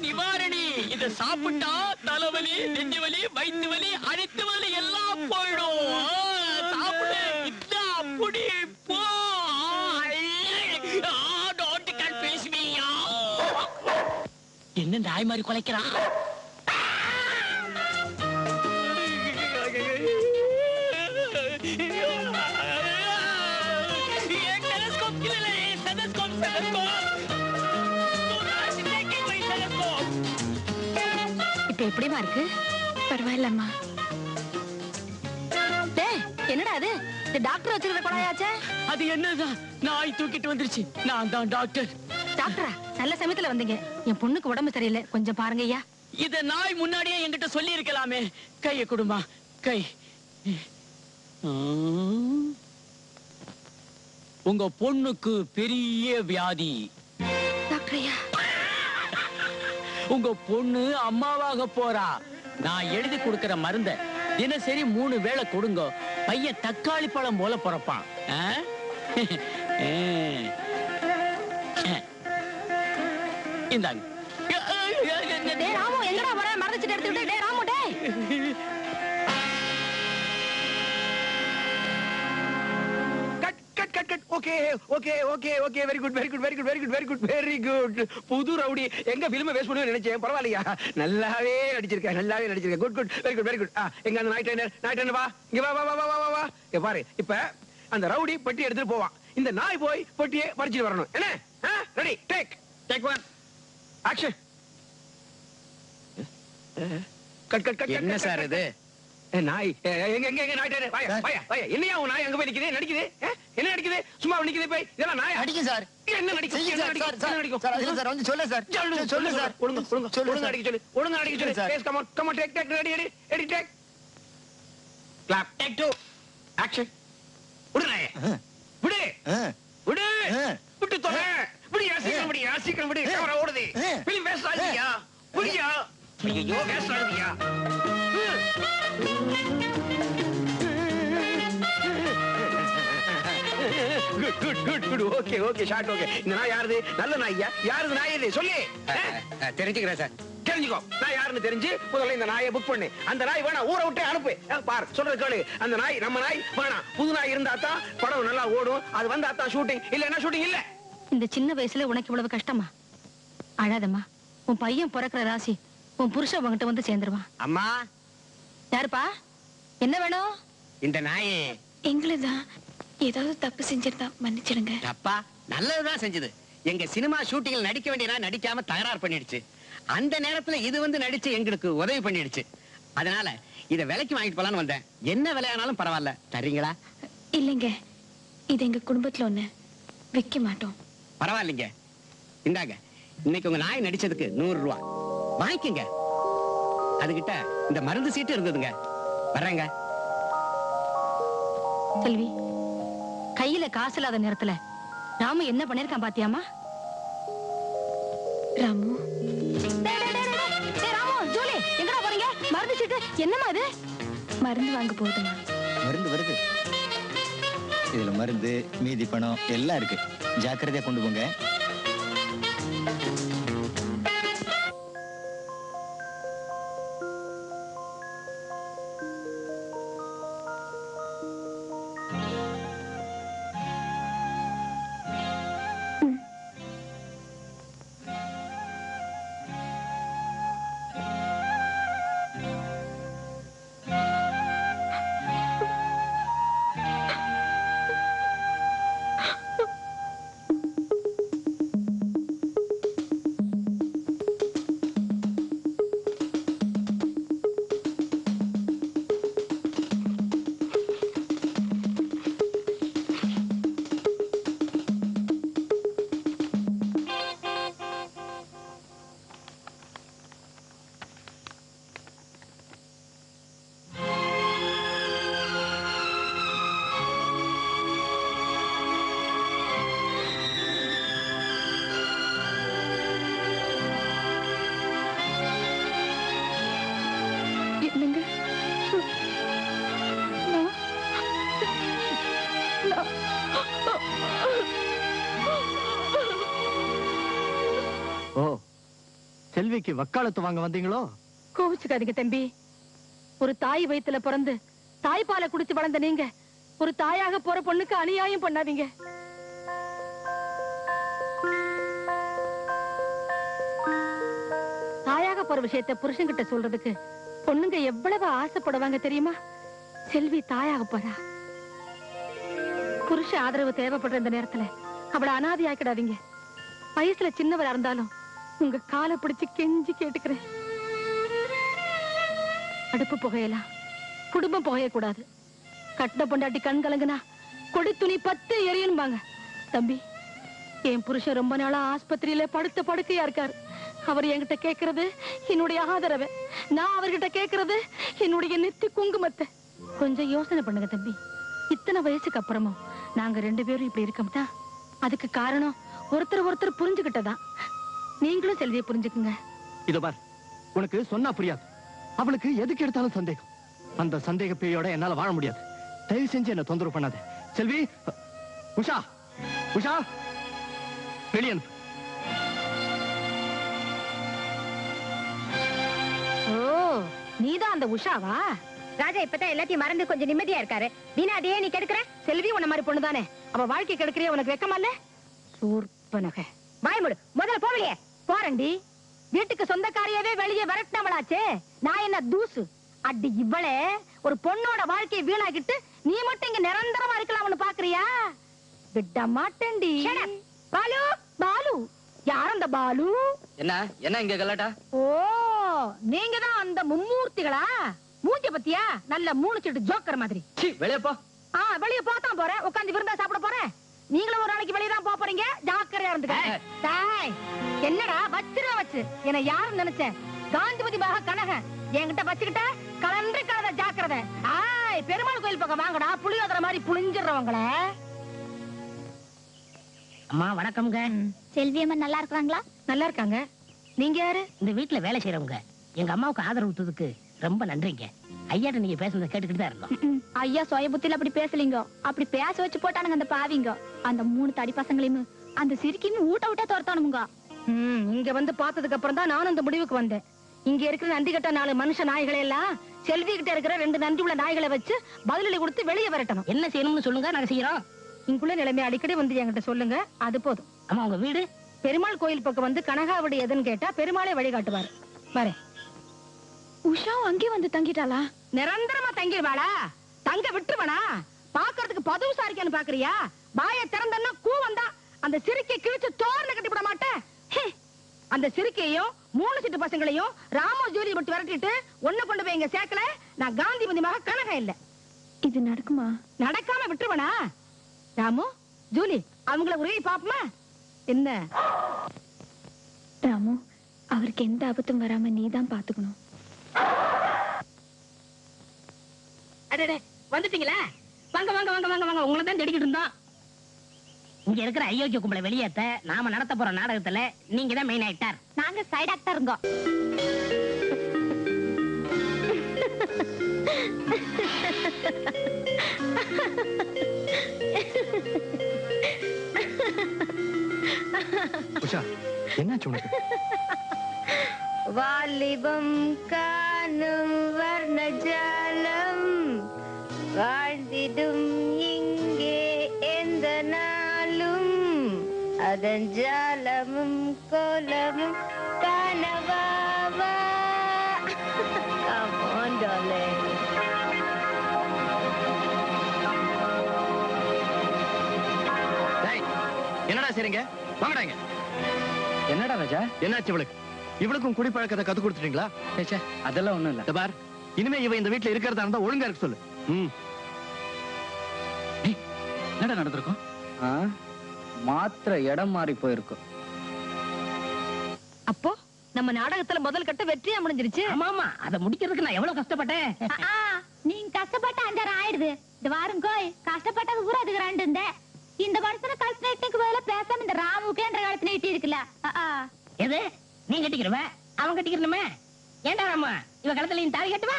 நிவாரணி இத சாப்பிட்டா தலைவலி, நெஞ்சு வலி, வயிற்று வலி, அனைத்து வலி எல்லாம் போயிடும். சாப்பிடு. அப்படி போ. என்ன நாய் மாதிரி குலைக்கிறான்? இப்ப எப்படிமா இருக்கு? பரவாயில்லம்மா. என்னடா அது? டாக்டர் வச்சிருக்க கொலையாச்சே. அது என்னதான் நாய் தூக்கிட்டு வந்துருச்சு. நான் தான் டாக்டர். டாக்டரா? நல்ல சமயத்துல வந்தீங்க. என் பொண்ணுக்கு உடம்பு சரியில்லை, கொஞ்சம் பாருங்க ஐயா. இத நாய் முன்னாடியே என்கிட்ட சொல்லி இருக்கலாமே. கைய கொடுமா. கை. உங்க பொண்ணுக்கு பெரிய வியாதி. டாக்டரையா? உங்க பொண்ணு அம்மாவாக போறா. நான் எழுதி கொடுக்கிற மருந்த தினசரி 3 வேளை கொடுங்க. பையன் தக்காளி பழம் போல பிறப்பான். இந்தாங்க. ராமு எங்கடா வர? மறந்துட்டு எடுத்துக்கிட்டு. டேய் ராமு, டேய். Okay okay okay okay very good very good very good very good very good very good. புது ரவுடி எங்க பிலிம வேஸ்ட் பண்ணி நினைச்சேன். பரவாயில்லையா, நல்லாவே நடிச்சிருக்க, நல்லாவே நடிச்சிருக்க. Good good very good very good. எங்க அந்த நாய் ட்ரெயினர் வா, இங்க வா வா வா வா வா. பாரு, இப்ப அந்த ரவுடி பெட்டி எடுத்துட்டு போவான். இந்த நாய் போய் பெட்டியை பறிச்சிட்டு வரணும். என்ன? Ready, take take 1 action. Cut cut cut. என்ன சார் இது? நாய் எங்க எங்க எங்க நாய் ட்ரெயினர் வாயா வாயா வாயா. என்னையா உன் நாய் அங்க போய் நிக்குது? நடிக்குது? என்ன நடிக்குது? சும்மா நிக்குது போய். இதெல்லாம் நாய் அடிங்க சார். என்ன நடிக்கும்? என்ன நடிக்கும்? என்ன நடிக்கும்? சார் இல்ல சார், வந்து சொல்லு சார். சொல்லு சார். ஒழுங்கா ஒழுங்கா அடிக்க சொல்லு. ஒழுங்கா அடிக்க சொல்லு. Pace come on take take ready ready ready take. Clap take 2 action. விடு நாயே. விடு. விடு. விட்டு தொலை. விடு யாசிக்க விடு யாசிக்க விடு. கேமரா ஓடுது. பிலிம் வேஸ்ட் ஆகியா? விடியா? ஐயோ வேஸ்ட் ஆகியா? Good good good good. Okay okay shot okay. இந்த நாய் யாருது? நல்ல நாய்யா? யாருது நாய் இது? சொல்லு. தெரிஞ்சுக்கிறேன் சார். தெரிஞ்சுக்கோ. நான் யாருன்னு தெரிஞ்சு முதல்ல இந்த நாயை புக் பண்ணு. அந்த நாய் வேணா, ஊரை விட்டு அனுப்பு. பார், சொல்றது கேளு. அந்த நாய் நம்ம நாய் வேணாம். புது நாய் இருந்தா தான் படம் நல்லா ஓடும். அது வந்தா தான் ஷூட்டிங், இல்லன்னா ஷூட்டிங் இல்ல. இந்த சின்ன வயசுல உனக்கு இவ்வளவு கஷ்டமா? அழாதம்மா. உன் பையன் பிறக்கிற ராசி உன் புருஷன் உங்ககிட்ட வந்து சேர்ந்துருவான். அம்மா. யாருப்பா? என்ன வேணும்? இந்த நாயே எங்களுதான். ஏதாவது தப்பு செஞ்சிருந்தா மன்னிச்சிடுங்க. தப்பா? நல்லதுதான் செஞ்சது. எங்க சினிமா ஷூட்டிங்ல நடிக்க வேண்டியனா நடிக்காம தகராறு பண்ணிடுச்சு. அந்த நேரத்துல இது வந்து நடிச்சு எங்களுக்கு உதவி பண்ணிடுச்சு. அதனால இத விலைக்கு வாங்கிட்டு போலான்னு வந்தேன். என்ன விலையானாலும் பரவாயில்ல, தரீங்களா? இல்லைங்க, இது எங்க குடும்பத்துல ஒண்ணு, விற்க மாட்டோம். பரவாயில்லைங்க, இந்தாங்க. இன்னைக்கு உங்க நாய் நடிச்சதுக்கு 100 ரூபாய் வாங்கிக்கங்க. அதுகிட்ட இந்த மருந்து சீட்டு இருந்ததுங்க. வர்றேங்க. செல்வி, கையில காசு இல்லாத நேரத்துல ராமு என்ன பண்ணிருக்கான் பாத்தியாமா? ராமு, ராமு, ஜூலி, எங்கடா போறீங்க? மருந்து சீட்டு என்னமா இது? மருந்து வாங்க போகுதுமா. மருந்து வருது. இதுல மருந்து, மீதி பணம் எல்லாம் இருக்கு. ஜாக்கிரதையா கொண்டு போங்க. செல்விக்கு வக்காலத்து வாங்க வந்தீங்களோ? கோவிச்சுக்காதீங்க தம்பி. ஒரு தாய் வயித்துல பிறந்து தாய்ப்பாலை குடிச்சு வளர்ந்த நீங்க ஒரு தாயாக போற பொண்ணுக்கு அநியாயம் பண்ணாதீங்க. தாயாக போற விஷயத்தை புருஷன்கிட்ட சொல்றதுக்கு பொண்ணுங்க எவ்வளவு ஆசைப்படுவாங்க தெரியுமா? செல்வி தாயாக போறா. புருஷ ஆதரவு தேவைப்படுற இந்த நேரத்துல அவளை அனாதை ஆக்கிடாதீங்க. வயசுல சின்னவரா இருந்தாலும் உங்க காலை பிடிச்சு கெஞ்சி கேட்டுக்கிறேன். அடுப்பு புகையலாம், குடும்பம் புகையக்கூடாது. கட்டின பொண்டாட்டி கண் கலங்குனா கொடி துணி 10 எரியும்பாங்க. தம்பி, என் புருஷன் ரொம்ப நாளா ஆஸ்பத்திரியில படுத்த படுக்கையா இருக்காரு. அவர் என்கிட்ட கேட்கறது என்னுடைய ஆதரவை, நான் அவர்கிட்ட கேட்கறது என்னுடைய நெத்தி குங்குமத்தை. கொஞ்சம் யோசனை பண்ணுங்க தம்பி. இத்தனை வயசுக்கு அப்புறமும் நாங்க 2 பேரும் இப்படி இருக்கோம்னா அதுக்கு காரணம் ஒருத்தர் புரிஞ்சுக்கிட்டதான். நீங்களும் செல்வியை புரிஞ்சுக்குங்க. இதோ பார், உனக்கு சொன்னா புரியாது. அவளுக்கு எதுக்கு எடுத்தாலும் சந்தேகம். அந்த சந்தேக பேயோட என்னால வாழ முடியாது. தயவு செஞ்சு என்ன தொந்தரவு பண்ணாத. செல்வி, உஷா, உஷா, வெளியே அனுப்பு. ஓ, நீதான் அந்த உஷாவா? ராஜா இப்பதான் எல்லாத்தையும் மறந்து கொஞ்சம் நிம்மதியா இருக்காரு. நீனா அதையே நீ கெடுக்கிற? செல்வி உன்ன மாதிரி பொண்ணுதானே, அவ வாழ்க்கை கெடுக்கிறிய உனக்கு வெக்கமா இல்ல? சூர்பனகை, வாய்முடு, முதல்ல போவலையே. போறண்டி. வீட்டுக்கு சொந்தக்காரியாவே வெளியே விரட்டினவளாச்சே, நான் என்ன தூசு? அடி இவளே, ஒரு பொண்ணோட வாழ்க்கையை வீணாக்கிட்டு நீ மட்டும் இங்க நிரந்தரமா இருக்கலாம்னு பாக்குறியா? விட மாட்டேன்டி. பாலு, பாலு யார்? அந்த பாலு என்ன இங்க கலாட்டா? ஓ, நீங்க தான் அந்த மும்மூர்த்திகளா? மூஞ்ச பத்தியா நல்ல 3 சீட்டு ஜோக்கர் மாதிரி. வெளியே போ. வெளியே போத்தான் போறேன். உட்காந்து விருந்தா சாப்பிட போறேன். நீங்களும் ஒரு நாளைக்கு வெளியே தான் போறீங்க. ஜாக்கிரதையா இருந்துக்க. தாய், என்னடா வச்சு என்ன யாரும் நினைச்சேன்? காந்திபதி மகா கனகன் என்கிட்ட வச்சுக்கிட்ட கலந்து கலந்த ஜாக்கிரதை. பெருமாள் கோயில் பக்கம் வாங்கடா, புளியோதர மாதிரி புளிஞ்சிடுறவங்கள. அம்மா வணக்கம்ங்க. செல்வி அம்மா நல்லா இருக்காங்களா? நல்லா இருக்காங்க. நீங்க யாரு? இந்த வீட்டுல வேலை செய்யறவங்க. எங்க அம்மாவுக்கு ஆதரவு கொடுத்ததுக்கு ரொம்ப நன்றிங்க. ஐயாட்ட நீங்க பேசுறத கேட்டுக்கிட்டு தான் இருந்தோம். ஐயா சுய புத்தியில அப்படி பேசலீங்க. அப்படி பேச வச்சு போட்டானுங்க அந்த பாவிங்க. அந்த 3 தடி பசங்களையும் அந்த சிரிக்கையும் ஊட்ட துரத்தானுங்க. இங்க வந்து பார்த்ததுக்கு அப்புறம் தான் நானும் அந்த முடிவுக்கு வந்தேன். இங்க இருக்கிற நன்றி கட்ட 4 மனுஷ நாய்களை எல்லாம் செல்வி கிட்ட இருக்கிற 2 நன்றி உள்ள நாய்களை வச்சு பதிலளி கொடுத்து வெளியே வரட்டணும். என்ன செய்யணும்னு சொல்லுங்க, நாங்க செய்யறோம். இங்குள்ள நிலைமை அடிக்கடி வந்து என்கிட்ட சொல்லுங்க, அது போதும். அம்மா உங்க வீடு? பெருமாள் கோயில் பக்கம் வந்து கனகாவடி எதுன்னு கேட்டா பெருமாளே வழிகாட்டுவார். வரேன். உஷாவும் அங்கே வந்து தங்கிட்டாளா? நிரந்தரமா தங்கிடுவாளா? தங்க விட்டுருவனா? பாக்குறதுக்கு பதுவுசா இருக்கேன்னு பாக்குறியா? வாய திறந்தன்னா கூவந்தா அந்த சிரிக்கை கிழிச்சு தோரண கட்டிவிட மாட்டேன். அந்த சிரிக்கையும் 3 சீட்டு பசங்களையும் ராமோ ஜூலி விட்டு விரட்டிட்டு ஒண்ணு கொண்டு போய் இங்க சேர்க்கல. நான் காந்திமதி மக கனகம் இல்ல. இது நடக்குமா? நடக்காம விட்டுருவனா? ராமு, ஜூலி, அவங்கள உருவி பாப்போமா? என்ன ராமு, அவருக்கு எந்த ஆபத்தும் வராம நீதான் பாத்துக்கணும். அடடே, வந்துட்டீங்களா? வாங்க வாங்க வாங்க வாங்க வாங்க. உங்களை தான் தேடிக்கிட்டு இருந்தோம். இங்க இருக்கிற அயோக்கிய கும்பலை வெளியேத்த நாம நடத்த போற நாடகத்துல நீங்க தான் மெயின் ஆக்டர். நாங்க சைடு ஆக்டர் இருக்கோம். உஷா, என்னாச்சு உனக்கு? வாலிபம் காணும் வர்ணஜாலம் வாழ்ந்திடும் இங்கே எந்த நாளும் அதன் ஜாலமும் கோலமும் காணவாவா. Come on, darling. என்னடா சரிங்க, வாங்கடாங்க. என்னடா ராஜா? என்னாச்சு இவளுக்கு? இவளுக்கும் குடிப்பழக்கத்தை கத்து கொடுத்துட்டீங்களா? அதெல்லாம் ஒண்ணும் இல்ல. பார், இனிமே இவ இந்த வீட்டுல இருக்கிறதா இருந்தா ஒழுங்கா இருக்க சொல்லு. என்னடா நடந்திருக்கும்? மாத்திர இடம் மாறி போயிருக்கும். அப்போ நம்ம நாடகத்துல முதல் கட்ட வெற்றியா முடிஞ்சிருச்சு. ஆமா ஆமா, அதை முடிக்கிறதுக்கு நான் எவ்வளவு கஷ்டப்பட்டேன். நீங்க கஷ்டப்பட்ட 5 ஆயிடுது. இந்த வாரம் கோய் கஷ்டப்பட்டது பூரா அதுக்கு 2 இந்த வருஷம் கல்ச்சனைக்கு வேலை பேசாம இந்த ராமுக்கே என்ற காலத்துல இட்டி இருக்குல்ல. எது நீ கட்டிக்கிறவ அவன் கட்டிக்கிறணுமே? ஏண்டா ராமா, இவ களத்துல நீ தாலி கட்டுவா?